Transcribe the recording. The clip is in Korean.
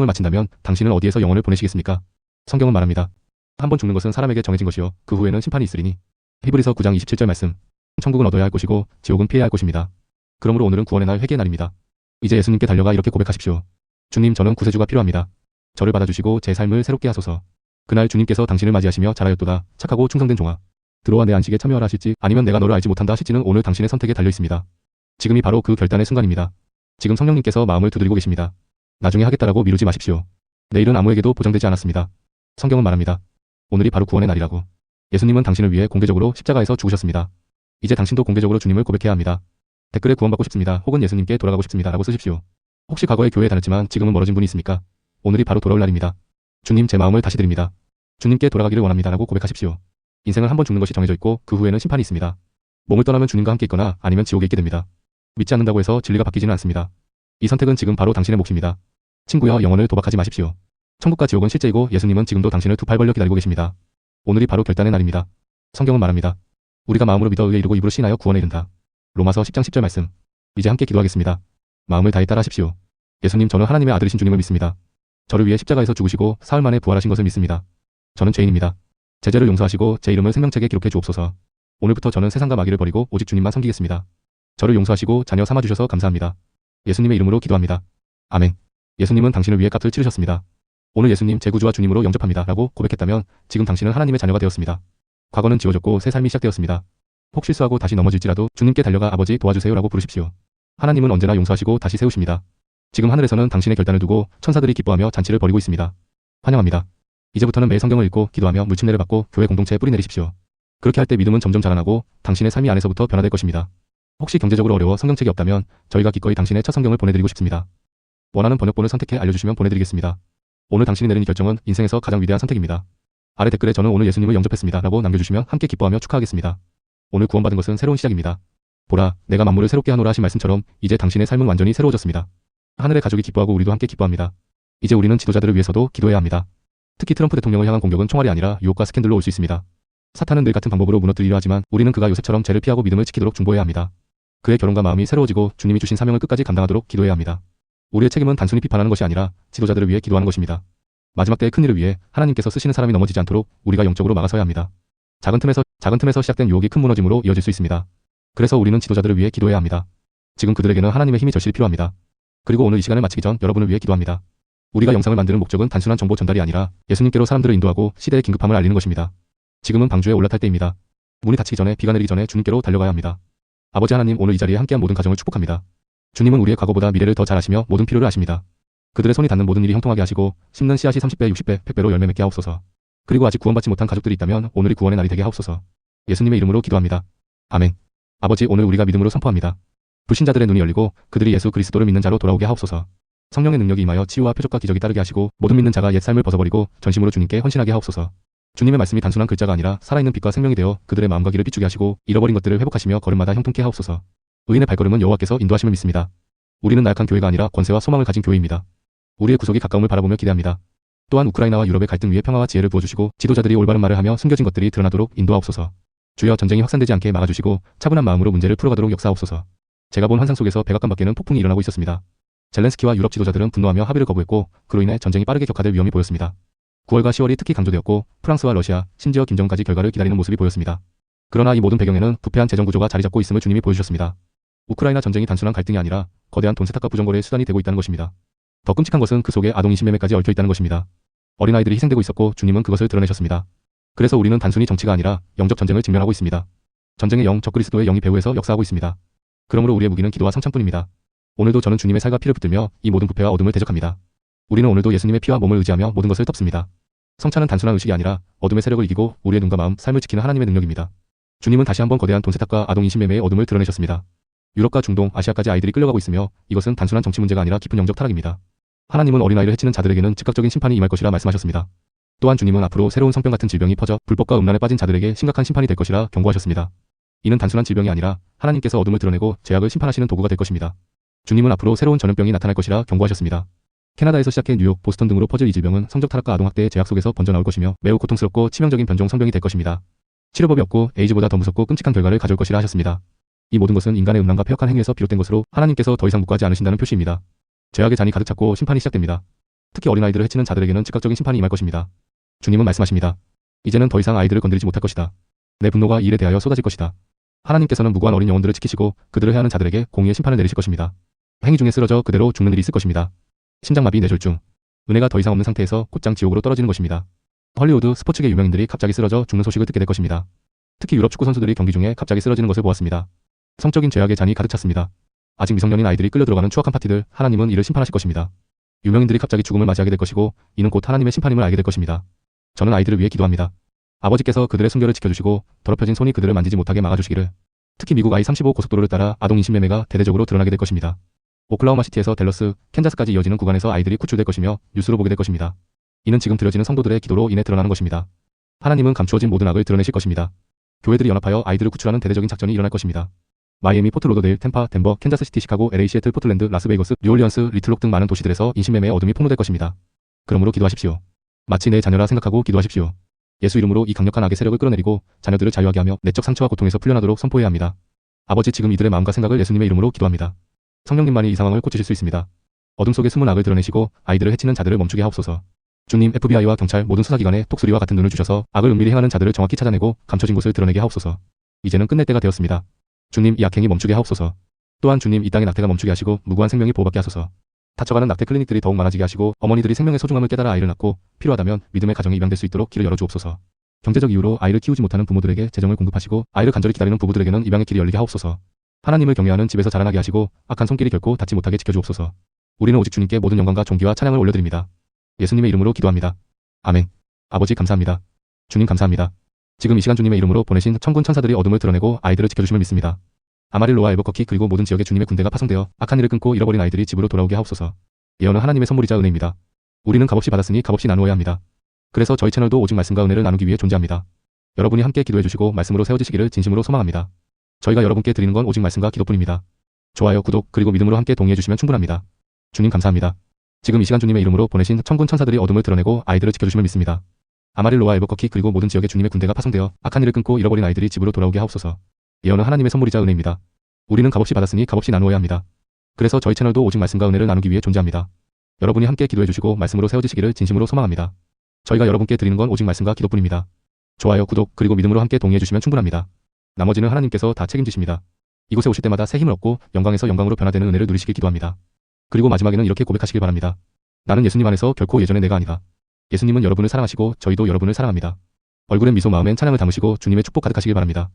마친다면 당신은 어디에서 영혼을 보내시겠습니까? 성경은 말합니다. 한 번 죽는 것은 사람에게 정해진 것이요 그 후에는 심판이 있으리니. 히브리서 9장 27절 말씀. 천국은 얻어야 할 곳이고 지옥은 피해야 할 곳입니다. 그러므로 오늘은 구원의 날, 회개의 날입니다. 이제 예수님께 달려가 이렇게 고백하십시오. 주님, 저는 구세주가 필요합니다. 저를 받아주시고 제 삶을 새롭게 하소서. 그날 주님께서 당신을 맞이하시며 잘하였도다 착하고 충성된 종아, 들어와 내 안식에 참여하라 하실지 아니면 내가 너를 알지 못한다 하실지는 오늘 당신의 선택에 달려 있습니다. 지금이 바로 그 결단의 순간입니다. 지금 성령님께서 마음을 두드리고 계십니다. 나중에 하겠다라고 미루지 마십시오. 내일은 아무에게도 보장되지 않았습니다. 성경은 말합니다. 오늘이 바로 구원의 날이라고. 예수님은 당신을 위해 공개적으로 십자가에서 죽으셨습니다. 이제 당신도 공개적으로 주님을 고백해야 합니다. 댓글에 구원받고 싶습니다. 혹은 예수님께 돌아가고 싶습니다. 라고 쓰십시오. 혹시 과거에 교회에 다녔지만 지금은 멀어진 분이 있습니까? 오늘이 바로 돌아올 날입니다. 주님, 제 마음을 다시 드립니다. 주님께 돌아가기를 원합니다. 라고 고백하십시오. 인생은 한 번 죽는 것이 정해져 있고 그 후에는 심판이 있습니다. 몸을 떠나면 주님과 함께 있거나 아니면 지옥에 있게 됩니다. 믿지 않는다고 해서 진리가 바뀌지는 않습니다. 이 선택은 지금 바로 당신의 몫입니다. 친구여, 영혼을 도박하지 마십시오. 천국과 지옥은 실제이고 예수님은 지금도 당신을 두 팔 벌려 기다리고 계십니다. 오늘이 바로 결단의 날입니다. 성경은 말합니다. 우리가 마음으로 믿어 의에 이르고 입으로 시인하여 구원에 이른다. 로마서 10장 10절 말씀. 이제 함께 기도하겠습니다. 마음을 다해 따라하십시오. 예수님, 저는 하나님의 아들이신 주님을 믿습니다. 저를 위해 십자가에서 죽으시고 사흘 만에 부활하신 것을 믿습니다. 저는 죄인입니다. 제 죄를 용서하시고 제 이름을 생명책에 기록해 주옵소서. 오늘부터 저는 세상과 마귀를 버리고 오직 주님만 섬기겠습니다. 저를 용서하시고 자녀 삼아주셔서 감사합니다. 예수님의 이름으로 기도합니다. 아멘. 예수님은 당신을 위해 값을 치르셨습니다. 오늘 예수님, 제 구주와 주님으로 영접합니다. 라고 고백했다면 지금 당신은 하나님의 자녀가 되었습니다. 과거는 지워졌고 새 삶이 시작되었습니다. 혹 실수하고 다시 넘어질지라도 주님께 달려가 아버지 도와주세요 라고 부르십시오. 하나님은 언제나 용서하시고 다시 세우십니다. 지금 하늘에서는 당신의 결단을 두고 천사들이 기뻐하며 잔치를 벌이고 있습니다. 환영합니다. 이제부터는 매일 성경을 읽고 기도하며 물침례를 받고 교회 공동체에 뿌리 내리십시오. 그렇게 할 때 믿음은 점점 자라나고 당신의 삶이 안에서부터 변화될 것입니다. 혹시 경제적으로 어려워 성경책이 없다면 저희가 기꺼이 당신의 첫 성경을 보내드리고 싶습니다. 원하는 번역본을 선택해 알려주시면 보내드리겠습니다. 오늘 당신이 내린 이 결정은 인생에서 가장 위대한 선택입니다. 아래 댓글에 저는 오늘 예수님을 영접했습니다 라고 남겨주시면 함께 기뻐하며 축하하겠습니다. 오늘 구원받은 것은 새로운 시작입니다. 보라, 내가 만물을 새롭게 하노라 하신 말씀처럼 이제 당신의 삶은 완전히 새로워졌습니다. 하늘의 가족이 기뻐하고 우리도 함께 기뻐합니다. 이제 우리는 지도자들을 위해서도 기도해야 합니다. 특히 트럼프 대통령을 향한 공격은 총알이 아니라 유혹과 스캔들로 올 수 있습니다. 사탄은 늘 같은 방법으로 무너뜨리려 하지만 우리는 그가 요셉처럼 죄를 피하고 믿음을 지키도록 중보해야 합니다. 그의 결혼과 마음이 새로워지고 주님이 주신 사명을 끝까지 감당하도록 기도해야 합니다. 우리의 책임은 단순히 비판하는 것이 아니라 지도자들을 위해 기도하는 것입니다. 마지막 때의 큰일을 위해 하나님께서 쓰시는 사람이 넘어지지 않도록 우리가 영적으로 막아서야 합니다. 작은 틈에서 시작된 유혹이 큰 무너짐으로 이어질 수 있습니다. 그래서 우리는 지도자들을 위해 기도해야 합니다. 지금 그들에게는 하나님의 힘이 절실히 필요합니다. 그리고 오늘 이 시간을 마치기 전 여러분을 위해 기도합니다. 우리가 영상을 만드는 목적은 단순한 정보 전달이 아니라 예수님께로 사람들을 인도하고 시대의 긴급함을 알리는 것입니다. 지금은 방주에 올라탈 때입니다. 문이 닫히기 전에 비가 내리기 전에 주님께로 달려가야 합니다. 아버지 하나님, 오늘 이 자리에 함께한 모든 가정을 축복합니다. 주님은 우리의 과거보다 미래를 더 잘 아시며 모든 필요를 아십니다. 그들의 손이 닿는 모든 일이 형통하게 하시고 심는 씨앗이 30배, 60배, 100배로 열매 맺게 하옵소서. 그리고 아직 구원받지 못한 가족들이 있다면 오늘이 구원의 날이 되게 하옵소서. 예수님의 이름으로 기도합니다. 아멘. 아버지, 오늘 우리가 믿음으로 선포합니다. 불신자들의 눈이 열리고 그들이 예수 그리스도를 믿는 자로 돌아오게 하옵소서. 성령의 능력이 임하여 치유와 표적과 기적이 따르게 하시고 모든 믿는 자가 옛 삶을 벗어버리고 전심으로 주님께 헌신하게 하옵소서. 주님의 말씀이 단순한 글자가 아니라 살아있는 빛과 생명이 되어 그들의 마음과 길을 비추게 하시고 잃어버린 것들을 회복하시며 걸음마다 형통케 하옵소서. 의인의 발걸음은 여호와께서 인도하심을 믿습니다. 우리는 나약한 교회가 아니라 권세와 소망을 가진 교회입니다. 우리의 구속이 가까움을 바라보며 기대합니다. 또한 우크라이나와 유럽의 갈등 위에 평화와 지혜를 부어주시고 지도자들이 올바른 말을 하며 숨겨진 것들이 드러나도록 인도하옵소서. 주여, 전쟁이 확산되지 않게 막아주시고 차분한 마음으로 문제를 풀어가도록 역사하옵소서. 제가 본 환상 속에서 백악관 밖에는 폭풍이 일어나고 있었습니다. 젤렌스키와 유럽 지도자들은 분노하며 합의를 거부했고 그로 인해 전쟁이 빠르게 격화될 위험이 보였습니다. 9월과 10월이 특히 강조되었고 프랑스와 러시아, 심지어 김정은까지 결과를 기다리는 모습이 보였습니다. 그러나 이 모든 배경에는 부패한 재정 구조가 자리 잡고 있음을 주님이 보여주셨습니다. 우크라이나 전쟁이 단순한 갈등이 아니라 거대한 돈 세탁과 부정거래의 수단이 되고 있다는 것입니다. 더 끔찍한 것은 그 속에 아동 인신매매까지 얽혀 있다는 것입니다. 어린아이들이 희생되고 있었고 주님은 그것을 드러내셨습니다. 그래서 우리는 단순히 정치가 아니라 영적 전쟁을 직면하고 있습니다. 전쟁의 영, 적그리스도의 영이 배후에서 역사하고 있습니다. 그러므로 우리의 무기는 기도와 성찬뿐입니다. 오늘도 저는 주님의 살과 피를 붙들며 이 모든 부패와 어둠을 대적합니다. 우리는 오늘도 예수님의 피와 몸을 의지하며 모든 것을 덮습니다. 성찬은 단순한 의식이 아니라 어둠의 세력을 이기고 우리의 눈과 마음, 삶을 지키는 하나님의 능력입니다. 주님은 다시 한번 거대한 돈 세탁과 아동 인신매매의 어둠을 드러내셨습니다. 유럽과 중동, 아시아까지 아이들이 끌려가고 있으며 이것은 단순한 정치 문제가 아니라 깊은 영적 타락입니다. 하나님은 어린아이를 해치는 자들에게는 즉각적인 심판이 임할 것이라 말씀하셨습니다. 또한 주님은 앞으로 새로운 성병 같은 질병이 퍼져 불법과 음란에 빠진 자들에게 심각한 심판이 될 것이라 경고하셨습니다. 이는 단순한 질병이 아니라 하나님께서 어둠을 드러내고 죄악을 심판하시는 도구가 될 것입니다. 주님은 앞으로 새로운 전염병이 나타날 것이라 경고하셨습니다. 캐나다에서 시작해 뉴욕, 보스턴 등으로 퍼질 이 질병은 성적 타락과 아동학대의 죄악 속에서 번져나올 것이며 매우 고통스럽고 치명적인 변종 성병이 될 것입니다. 치료법이 없고 에이즈보다 더 무섭고 끔찍한 결과를 가져올 것이라 하셨습니다. 이 모든 것은 인간의 음란과 폐역한 행위에서 비롯된 것으로 하나님께서 더 이상 묵과하지 않으신다는 표시입니다. 죄악의 잔이 가득 찼고 심판이 시작됩니다. 특히 어린아이들을 해치는 자들에게는 즉각적인 심판이 임할 것입니다. 주님은 말씀하십니다. 이제는 더 이상 아이들을 건드리지 못할 것이다. 내 분노가 이 일에 대하여 쏟아질 것이다. 하나님께서는 무고한 어린 영혼들을 지키시고 그들을 해하는 자들에게 공의의 심판을 내리실 것입니다. 행위 중에 쓰러져 그대로 죽는 일이 있을 것입니다. 심장마비 뇌졸중. 은혜가 더 이상 없는 상태에서 곧장 지옥으로 떨어지는 것입니다. 헐리우드 스포츠계 유명인들이 갑자기 쓰러져 죽는 소식을 듣게 될 것입니다. 특히 유럽 축구 선수들이 경기 중에 갑자기 쓰러지는 것을 보았습니다. 성적인 죄악의 잔이 가득 찼습니다. 아직 미성년인 아이들이 끌려 들어가는 추악한 파티들, 하나님은 이를 심판하실 것입니다. 유명인들이 갑자기 죽음을 맞이하게 될 것이고 이는 곧 하나님의 심판임을 알게 될 것입니다. 저는 아이들을 위해 기도합니다. 아버지께서 그들의 순결을 지켜주시고 더럽혀진 손이 그들을 만지지 못하게 막아주시기를. 특히 미국 I-35 고속도로를 따라 아동 인신매매가 대대적으로 드러나게 될 것입니다. 오클라호마 시티에서 댈러스, 캔자스까지 이어지는 구간에서 아이들이 구출될 것이며 뉴스로 보게 될 것입니다. 이는 지금 드려지는 성도들의 기도로 인해 드러나는 것입니다. 하나님은 감추어진 모든 악을 드러내실 것입니다. 교회들이 연합하여 아이들을 구출하는 대대적인 작전이 일어날 것입니다. 마이애미, 포트 로더데일, 템파, 덴버, 캔자스 시티, 시카고, LA, 시애틀, 포틀랜드, 라스베이거스, 뉴올리언스, 리틀록 등 많은 도시들에서 인신매매의 어둠이 폭로될 것입니다. 그러므로 기도하십시오. 마치 내 자녀라 생각하고 기도하십시오. 예수 이름으로 이 강력한 악의 세력을 끌어내리고 자녀들을 자유하게 하며 내적 상처와 고통에서 풀려나도록 선포해야 합니다. 아버지, 지금 이들의 마음과 생각을 예수님의 이름으로 기도합니다. 성령님만이 이 상황을 고치실 수 있습니다. 어둠 속에 숨은 악을 드러내시고 아이들을 해치는 자들을 멈추게 하옵소서. 주님, FBI와 경찰 모든 수사기관에 톡수리와 같은 눈을 주셔서 악을 은밀히 행하는 자들을 정확히 찾아내고 감춰진 곳을 드러내게 하옵소서. 이제는 끝낼 때가 되었습니다. 주님, 이 악행이 멈추게 하옵소서. 또한 주님, 이 땅의 낙태가 멈추게 하시고 무고한 생명이 보호받게 하소서. 다쳐가는 낙태 클리닉들이 더욱 많아지게 하시고 어머니들이 생명의 소중함을 깨달아 아이를 낳고 필요하다면 믿음의 가정이 입양될 수 있도록 길을 열어주옵소서. 경제적 이유로 아이를 키우지 못하는 부모들에게 재정을 공급하시고 아이를 간절히 기다리는 부부들에게는 입양의 길이 열리게 하옵소서. 하나님을 경외하는 집에서 자라나게 하시고 악한 손길이 결코 닿지 못하게 지켜주옵소서. 우리는 오직 주님께 모든 영광과 존귀와 찬양을 올려드립니다. 예수님의 이름으로 기도합니다. 아멘. 아버지 감사합니다. 주님 감사합니다. 지금 이 시간 주님의 이름으로 보내신 천군 천사들이 어둠을 드러내고 아이들을 지켜주심을 믿습니다. 아마릴로와 엘버커키 그리고 모든 지역에 주님의 군대가 파송되어 악한 일을 끊고 잃어버린 아이들이 집으로 돌아오게 하옵소서. 예언은 하나님의 선물이자 은혜입니다. 우리는 값없이 받았으니 값없이 나누어야 합니다. 그래서 저희 채널도 오직 말씀과 은혜를 나누기 위해 존재합니다. 여러분이 함께 기도해 주시고 말씀으로 세워지시기를 진심으로 소망합니다. 저희가 여러분께 드리는 건 오직 말씀과 기도뿐입니다. 좋아요, 구독, 그리고 믿음으로 함께 동의해 주시면 충분합니다. 주님 감사합니다. 지금 이 시간 주님의 이름으로 보내신 천군 천사들이 어둠을 드러내고 아이들을 지켜주심을 믿습니다. 아마릴로와 엘버커키 그리고 모든 지역에 주님의 군대가 파송되어 악한 일을 끊고 잃어버린 아이들이 집으로 돌아오게 하옵소서. 예언은 하나님의 선물이자 은혜입니다. 우리는 값없이 받았으니 값없이 나누어야 합니다. 그래서 저희 채널도 오직 말씀과 은혜를 나누기 위해 존재합니다. 여러분이 함께 기도해 주시고 말씀으로 세워지시기를 진심으로 소망합니다. 저희가 여러분께 드리는 건 오직 말씀과 기도뿐입니다. 좋아요, 구독, 그리고 믿음으로 함께 동의해 주시면 충분합니다. 나머지는 하나님께서 다 책임지십니다. 이곳에 오실 때마다 새 힘을 얻고 영광에서 영광으로 변화되는 은혜를 누리시길 기도합니다. 그리고 마지막에는 이렇게 고백하시길 바랍니다. 나는 예수님 안에서 결코 예전의 내가 아니다. 예수님은 여러분을 사랑하시고 저희도 여러분을 사랑합니다. 얼굴엔 미소, 마음엔 찬양을 담으시고 주님의 축복 가득하시길 바랍니다.